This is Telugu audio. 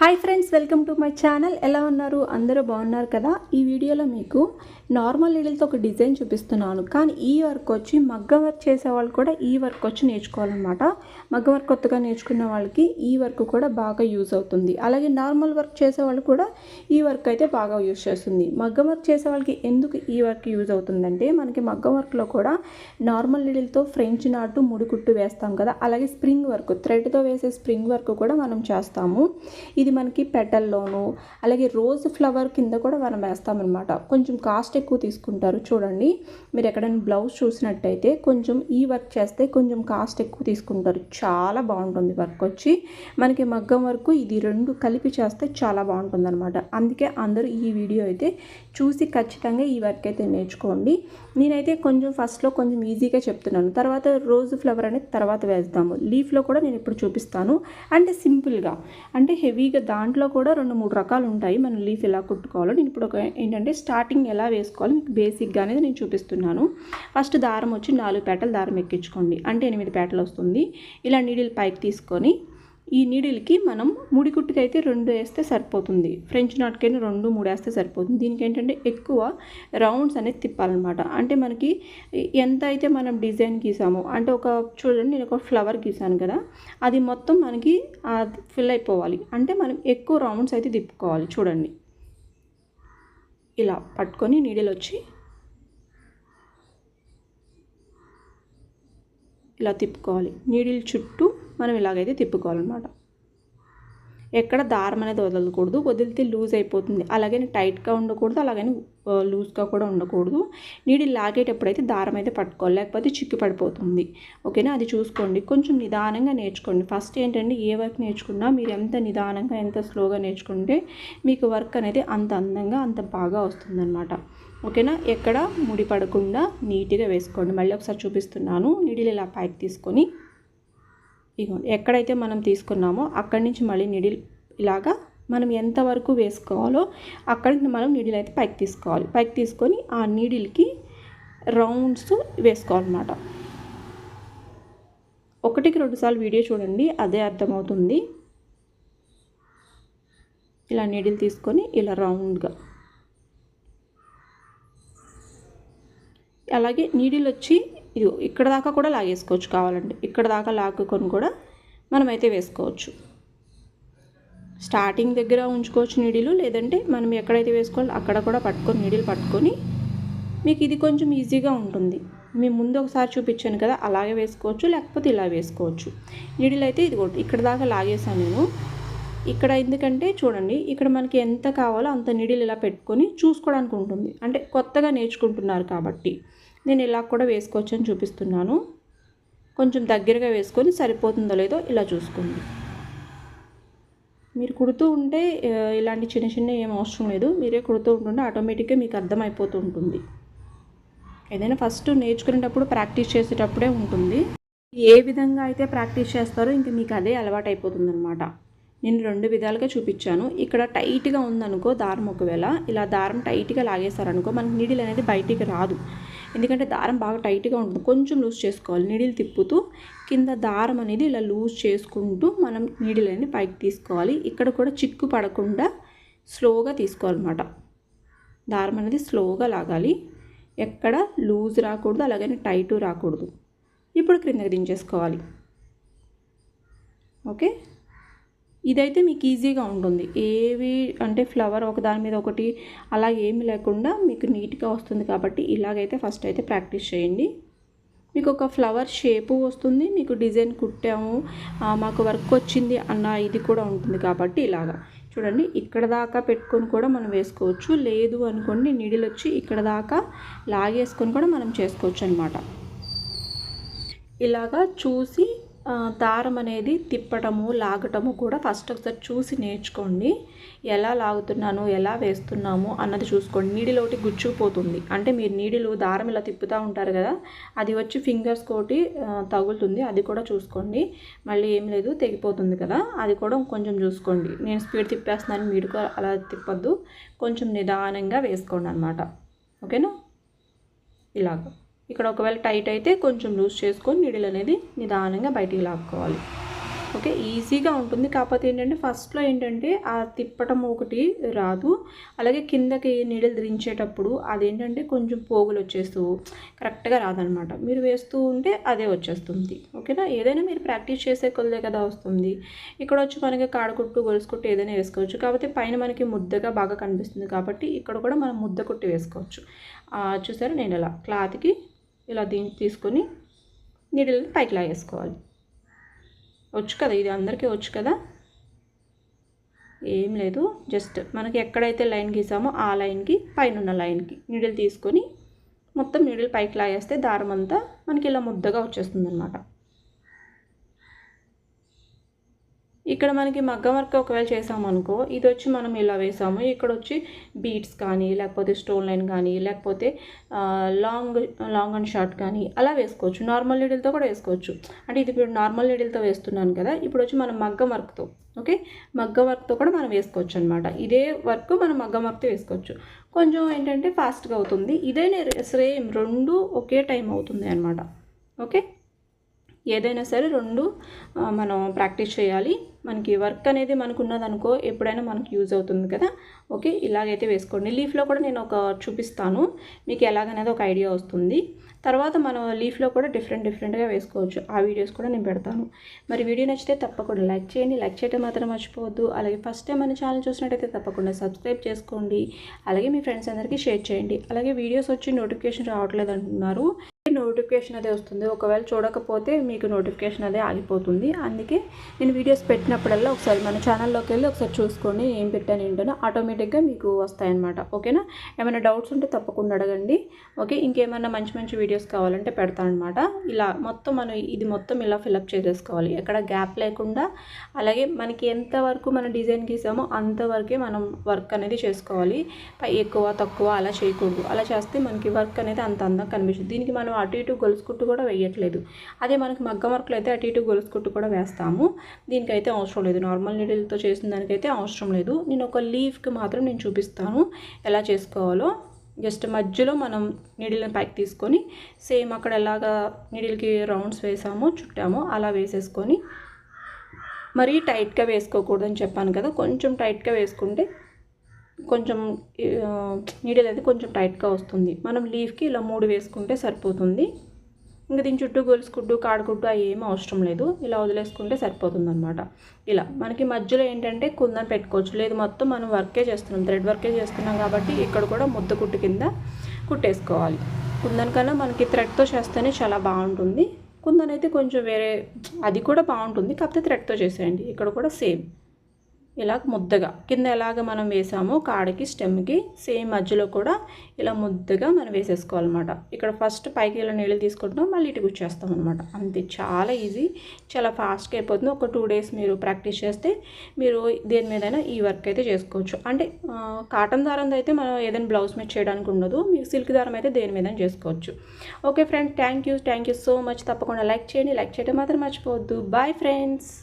Hi friends, welcome to my channel. ఎలా ఉన్నారు? అందరూ బాగున్నారు కదా. ఈ వీడియోలో మీకు నార్మల్ నీడిల్తో ఒక డిజైన్ చూపిస్తున్నాను. కానీ ఈ వర్క్ వచ్చి మగ్గం వర్క్ చేసే వాళ్ళు కూడా ఈ వర్క్ వచ్చి నేర్చుకోవాలన్నమాట. మగ్గం వర్క్ కొత్తగా నేర్చుకున్న వాళ్ళకి ఈ వర్క్ కూడా బాగా యూజ్ అవుతుంది. అలాగే నార్మల్ వర్క్ చేసే వాళ్ళు కూడా ఈ వర్క్ అయితే బాగా యూజ్ చేస్తుంది. మగ్గం వర్క్ చేసే వాళ్ళకి ఎందుకు ఈ వర్క్ యూజ్ అవుతుందంటే, మనకి మగ్గం వర్క్లో కూడా నార్మల్ నీడిల్తో ఫ్రెంచ్ నాటు ముడికుట్టు వేస్తాం కదా, అలాగే స్ప్రింగ్ వర్క్ థ్రెడ్తో వేసే స్ప్రింగ్ వర్క్ కూడా మనం చేస్తాము. ఇది మనకి పెటల్లోను అలాగే రోజ్ ఫ్లవర్ కింద కూడా మనం వేస్తామన్నమాట. కొంచెం కాస్ట్ ఎక్కువ తీసుకుంటారు. చూడండి, మీరు ఎక్కడైనా బ్లౌజ్ చూసినట్టయితే కొంచెం ఈ వర్క్ చేస్తే కొంచెం కాస్ట్ ఎక్కువ తీసుకుంటారు. చాలా బాగుంటుంది వర్క్ వచ్చి. మనకి మగ్గం వర్క్ ఇది రెండు కలిపి చేస్తే చాలా బాగుంటుంది అనమాట. అందుకే అందరూ ఈ వీడియో అయితే చూసి ఖచ్చితంగా ఈ వర్క్ అయితే నేర్చుకోండి. నేనైతే కొంచెం ఫస్ట్లో కొంచెం ఈజీగా చెప్తున్నాను, తర్వాత రోజ్ ఫ్లవర్ అనేది తర్వాత వేద్దాము. లీఫ్లో కూడా నేను ఇప్పుడు చూపిస్తాను. అంటే సింపుల్గా, అంటే హెవీగా దాంట్లో కూడా 2-3 రకాలు ఉంటాయి. మనం లీఫ్ ఎలా కుట్టుకోవాలో నేను ఇప్పుడు ఏంటంటే స్టార్టింగ్ ఎలా వేసుకోవాలో మీకు బేసిక్గా అనేది నేను చూపిస్తున్నాను. ఫస్ట్ దారం వచ్చి 4 పేటలు దారం ఎక్కించుకోండి, అంటే 8 పేటలు వస్తుంది. ఇలా నీడిల్ పైకి తీసుకొని ఈ నీడిల్కి మనం ముడికుట్టుకైతే 2 వేస్తే సరిపోతుంది. ఫ్రెంచ్ నాట్కైనా 2-3 వేస్తే సరిపోతుంది. దీనికి ఏంటంటే ఎక్కువ రౌండ్స్ అనేది తిప్పాలన్నమాట. అంటే మనకి ఎంత అయితే మనం డిజైన్ గీసామో, అంటే ఒక చూడండి, నేను ఒక ఫ్లవర్ గీసాను కదా, అది మొత్తం మనకి ఫిల్ అయిపోవాలి. అంటే మనం ఎక్కువ రౌండ్స్ అయితే తిప్పుకోవాలి. చూడండి, ఇలా పట్టుకొని నీడిల్ వచ్చి ఇలా తిప్పుకోవాలి. నీడిల్ చుట్టూ మనం ఇలాగైతే తిప్పుకోవాలన్నమాట. ఎక్కడ దారం అనేది వదలకూడదు. వదిలితే లూజ్ అయిపోతుంది. అలాగని టైట్గా ఉండకూడదు, అలాగని లూజ్గా కూడా ఉండకూడదు. నీడిల్ లాగేటప్పుడు అయితే దారం అయితే పట్టుకోవాలి, లేకపోతే చిక్కు పడిపోతుంది. ఓకేనా, అది చూసుకోండి. కొంచెం నిదానంగా నేర్చుకోండి. ఫస్ట్ ఏంటంటే, ఏ వర్క్ నేర్చుకున్నా మీరు ఎంత నిదానంగా ఎంత స్లోగా నేర్చుకుంటే మీకు వర్క్ అనేది అంత అందంగా అంత బాగా వస్తుందన్నమాట. ఓకేనా, ఎక్కడ ముడి పడకుండా నీట్గా వేసుకోండి. మళ్ళీ ఒకసారి చూపిస్తున్నాను. నీడిల్ ఇలా పైకి తీసుకొని ఇగోండి, ఎక్కడైతే మనం తీసుకున్నామో అక్కడి నుంచి మళ్ళీ నీడిల్ ఇలాగా మనం ఎంతవరకు వేసుకోవాలో అక్కడికి మనం నీడిల్ అయితే పైకి తీసుకోవాలి. పైకి తీసుకొని ఆ నీడిల్కి రౌండ్స్ వేసుకోవాలన్నమాట. 1కి 2 సార్లు వీడియో చూడండి, అదే అర్థమవుతుంది. ఇలా నీడిల్ తీసుకొని ఇలా రౌండ్గా, అలాగే నీడిల్ వచ్చి ఇది ఇక్కడ దాకా కూడా లాగేసుకోవచ్చు. కావాలంటే ఇక్కడ దాకా లాక్కుని కూడా మనమైతే వేసుకోవచ్చు. స్టార్టింగ్ దగ్గర ఉంచుకోవచ్చు నీడిలు, లేదంటే మనం ఎక్కడైతే వేసుకోవాలో అక్కడ కూడా పట్టుకొని నీడిల్ పట్టుకొని, మీకు ఇది కొంచెం ఈజీగా ఉంటుంది. మేము ముందు ఒకసారి చూపించాను కదా, అలాగే వేసుకోవచ్చు, లేకపోతే ఇలా వేసుకోవచ్చు. నీడిల్ అయితే ఇది ఇక్కడ దాకా లాగేసాను నేను. ఇక్కడ ఎందుకంటే చూడండి, ఇక్కడ మనకి ఎంత కావాలో అంత నీడిల్ ఇలా పెట్టుకొని చూసుకోవడానికి ఉంటుంది. అంటే కొత్తగా నేర్చుకుంటున్నారు కాబట్టి నేను ఇలా కూడా వేసుకోవచ్చు అని చూపిస్తున్నాను. కొంచెం దగ్గరగా వేసుకొని సరిపోతుందో లేదో ఇలా చూసుకోండి. మీరు కుడుతూ ఉంటే ఇలాంటి చిన్న చిన్న ఏం అవసరం లేదు. మీరే కుడుతూ ఉంటుంటే ఆటోమేటిక్గా మీకు అర్థమైపోతూ ఉంటుంది. ఏదైనా ఫస్ట్ నేర్చుకునేటప్పుడు ప్రాక్టీస్ చేసేటప్పుడే ఉంటుంది. ఏ విధంగా అయితే ప్రాక్టీస్ చేస్తారో ఇంక మీకు అదే అలవాటు అయిపోతుంది అనమాట. నేను 2 విధాలుగా చూపించాను. ఇక్కడ టైట్గా ఉందనుకో దారం, ఒకవేళ ఇలా దారం టైట్గా లాగేస్తారనుకో మనకి నీడిల్ అనేది బయటికి రాదు. ఎందుకంటే దారం బాగా టైట్గా ఉంటుంది. కొంచెం లూజ్ చేసుకోవాలి. నీడిల్ తిప్పుతూ కింద దారం అనేది ఇలా లూజ్ చేసుకుంటూ మనం నీడిల్ అనేది పైకి తీసుకోవాలి. ఇక్కడ కూడా చిక్కు పడకుండా స్లోగా తీసుకోవాలన్నమాట. దారం అనేది స్లోగా లాగాలి. ఎక్కడ లూజ్ రాకూడదు, అలాగని టైటు రాకూడదు. ఇప్పుడు క్రిందకి దించేసుకోవాలి. ఓకే, ఇదైతే మీకు ఈజీగా ఉంటుంది. ఏవి అంటే ఫ్లవర్ ఒకదాని మీద ఒకటి అలా ఏమి లేకుండా మీకు నీట్గా వస్తుంది. కాబట్టి ఇలాగైతే ఫస్ట్ అయితే ప్రాక్టీస్ చేయండి. మీకు ఒక ఫ్లవర్ షేపు వస్తుంది, మీకు డిజైన్ కుట్టాము, మాకు వర్క్ వచ్చింది అన్న ఇది కూడా ఉంటుంది. కాబట్టి ఇలాగా చూడండి, ఇక్కడ దాకా పెట్టుకొని కూడా మనం వేసుకోవచ్చు. లేదు అనుకోండి, నీడిల్ వచ్చి ఇక్కడ దాకా లాగేసుకొని కూడా మనం చేసుకోవచ్చు అనమాట. ఇలాగా చూసి దారం అనేది తిప్పటము లాగటము కూడా ఫస్ట్ ఒకసారి చూసి నేర్చుకోండి. ఎలా లాగుతున్నాను, ఎలా వేస్తున్నాము అన్నది చూసుకోండి. నీడిల్ ఒకటి గుచ్చుకుపోతుంది, అంటే మీరు నీడిల్ దారం ఇలా తిప్పుతూ ఉంటారు కదా, అది వచ్చి ఫింగర్స్ కోటి తగులుతుంది. అది కూడా చూసుకోండి. మళ్ళీ ఏం లేదు, తెగిపోతుంది కదా, అది కూడా కొంచెం చూసుకోండి. నేను స్పీడ్ తిప్పేస్తున్నాను, మీరు అలా తిప్పొద్దు, కొంచెం నిదానంగా వేసుకోండి అన్నమాట. ఓకేనా, ఇలాగ ఇక్కడ ఒకవేళ టైట్ అయితే కొంచెం లూజ్ చేసుకొని నీడిల్ అనేది నిదానంగా బయటికి లాక్కోవాలి. ఓకే, ఈజీగా ఉంటుంది. కాకపోతే ఏంటంటే ఫస్ట్లో ఏంటంటే ఆ తిప్పటం ఒకటి రాదు, అలాగే కిందకి నీడిల్ దించేటప్పుడు అదేంటంటే కొంచెం పోగులు వచ్చేస్తూ కరెక్ట్గా రాదనమాట. మీరు వేస్తూ ఉంటే అదే వచ్చేస్తుంది. ఓకేనా, ఏదైనా మీరు ప్రాక్టీస్ చేసే కొద్దే కదా వస్తుంది. ఇక్కడ వచ్చి మనకి కాడకుట్టు గొలుసు కుట్టు ఏదైనా వేసుకోవచ్చు. కాకపోతే పైన మనకి ముద్దగా బాగా కనిపిస్తుంది కాబట్టి ఇక్కడ కూడా మనం ముద్ద కుట్టి వేసుకోవచ్చు. చూసారా, నేను ఇలా క్లాత్కి ఇలా తీసుకొని నీడిల్ని పైకి లాగేసుకోవాలి. వచ్చు కదా, ఇది అందరికీ వచ్చు కదా. ఏం లేదు, జస్ట్ మనకి ఎక్కడైతే లైన్ గీసామో ఆ లైన్కి పైన ఉన్న లైన్కి నీడిల్ తీసుకొని మొత్తం నీడిల్ పైకి లాగేస్తే దారం అంతా మనకి ఇలా ముద్దగా వచ్చేస్తుంది అనమాట. ఇక్కడ మనకి మగ్గం వర్క్ ఒకవేళ చేసామనుకో, ఇది వచ్చి మనం ఇలా వేసాము, ఇక్కడ వచ్చి బీడ్స్ కానీ లేకపోతే స్టోన్ లైన్ కానీ లేకపోతే లాంగ్ అండ్ షార్ట్ కానీ అలా వేసుకోవచ్చు. నార్మల్ నీడిల్తో కూడా వేసుకోవచ్చు. అంటే ఇది ఇప్పుడు నార్మల్ నీడిల్తో వేస్తున్నాను కదా, ఇప్పుడు వచ్చి మనం మగ్గం వర్క్తో, ఓకే, మగ్గం వర్క్తో కూడా మనం వేసుకోవచ్చు అనమాట. ఇదే వర్క్ మనం మగ్గం వర్క్తో వేసుకోవచ్చు. కొంచెం ఏంటంటే ఫాస్ట్గా అవుతుంది. ఇదే సేమ్ రెండు ఒకే టైం అవుతుంది అనమాట. ఓకే, ఏదైనా సరే రెండు మనం ప్రాక్టీస్ చేయాలి. మనకి వర్క్ అనేది మనకు ఉన్నదనుకో ఎప్పుడైనా మనకు యూజ్ అవుతుంది కదా. ఓకే, ఇలాగైతే వేసుకోండి. లీఫ్లో కూడా నేను ఒక చూపిస్తాను మీకు ఎలాగనేది ఒక ఐడియా వస్తుంది. తర్వాత మనం లీఫ్లో కూడా డిఫరెంట్గా వేసుకోవచ్చు. ఆ వీడియోస్ కూడా నేను పెడతాను. మరి వీడియో నచ్చితే తప్పకుండా లైక్ చేయండి. లైక్ చేయడం మాత్రం మర్చిపోవద్దు. అలాగే ఫస్ట్ టైం మన ఛానల్ చూసినట్టయితే తప్పకుండా సబ్స్క్రైబ్ చేసుకోండి. అలాగే మీ ఫ్రెండ్స్ అందరికీ షేర్ చేయండి. అలాగే వీడియోస్ వచ్చి నోటిఫికేషన్ రావట్లేదు అంటున్నారు. నోటిఫికేషన్ అదే వస్తుంది. ఒకవేళ చూడకపోతే మీకు నోటిఫికేషన్ అదే ఆగిపోతుంది. అందుకే నేను వీడియోస్ పెట్టినప్పుడల్లా ఒకసారి మన ఛానల్లోకి వెళ్ళి ఒకసారి చూసుకోండి, ఏం పెట్టాను ఏంటో ఆటోమేటిక్గా మీకు వస్తాయన్నమాట. ఓకేనా, ఏమైనా డౌట్స్ ఉంటే తప్పకుండా అడగండి. ఓకే, ఇంకేమైనా మంచి వీడియోస్ కావాలంటే పెడతాను అనమాట. ఇలా మొత్తం మనం ఇది మొత్తం ఇలా ఫిలప్ చేసేసుకోవాలి, ఎక్కడ గ్యాప్ లేకుండా. అలాగే మనకి ఎంతవరకు మన డిజైన్ గీసామో అంతవరకే మనం వర్క్ అనేది చేసుకోవాలి. ఎక్కువ తక్కువ అలా చేయకూడదు. అలా చేస్తే మనకి వర్క్ అనేది అంత అందంగా కనిపిస్తుంది. దీనికి మనం అటు ఇటు గొలుసు కుట్టు కూడా వేయట్లేదు. అదే మనకి మగ్గం వర్క్లో అయితే అటు ఇటు గొలుసు కుట్టు కూడా వేస్తాము. దీనికైతే అవసరం లేదు. నార్మల్ నీడిల్తో చేసిన దానికైతే అవసరం లేదు. నేను ఒక లీఫ్కి మాత్రం నేను చూపిస్తాను ఎలా చేసుకోవాలో. జస్ట్ మధ్యలో మనం నీడిల్ని పైకి తీసుకొని సేమ్ అక్కడ ఎలాగా నీడిల్కి రౌండ్స్ వేసామో చుట్టామో అలా వేసేసుకొని, మరీ టైట్గా వేసుకోకూడదని చెప్పాను కదా, కొంచెం టైట్గా వేసుకుంటే కొంచెం నీడిల్ అయితే కొంచెం టైట్గా వస్తుంది. మనం లీఫ్కి ఇలా 3 వేసుకుంటే సరిపోతుంది. ఇంకా దీని చుట్టూ గొలుసుకుట్టు కాడకుట్టు అవి ఏమీ అవసరం లేదు. ఇలా వదిలేసుకుంటే సరిపోతుంది అనమాట. ఇలా మనకి మధ్యలో ఏంటంటే కుందన్ పెట్టుకోవచ్చు. లేదు మొత్తం మనం వర్కే చేస్తున్నాం, థ్రెడ్ వర్కే చేస్తున్నాం కాబట్టి ఇక్కడ కూడా ముద్ద కుట్టు కింద కుట్టేసుకోవాలి. కుందన్ కన్నా మనకి థ్రెడ్తో చేస్తేనే చాలా బాగుంటుంది. కుందన్ అయితే కొంచెం వేరే, అది కూడా బాగుంటుంది, కాకపోతే థ్రెడ్తో చేసేయండి. ఇక్కడ కూడా సేమ్ ఇలా ముద్దగా కింద ఎలాగ మనం వేసామో కాడకి స్టెమ్కి సేమ్ మధ్యలో కూడా ఇలా ముద్దగా మనం వేసేసుకోవాలన్నమాట. ఇక్కడ ఫస్ట్ పైకి ఇలా నీళ్ళు తీసుకుంటాం, మళ్ళీ ఇటు గుచ్చేస్తాం అనమాట. అంతే, చాలా ఈజీ, చాలా ఫాస్ట్గా అయిపోతుంది. ఒక 2 డేస్ మీరు ప్రాక్టీస్ చేస్తే మీరు దేని మీదైనా ఈ వర్క్ అయితే చేసుకోవచ్చు. అంటే కాటన్ దారం అయితే మనం ఏదైనా బ్లౌజ్ మీద చేయడానికి ఉండదు. మీకు సిల్క్ దారం అయితే దేని మీద చేసుకోవచ్చు. Okay friends, thank you so much. తప్పకుండా లైక్ చేయండి. లైక్ చేయడం మాత్రం మర్చిపోవద్దు. Bye friends.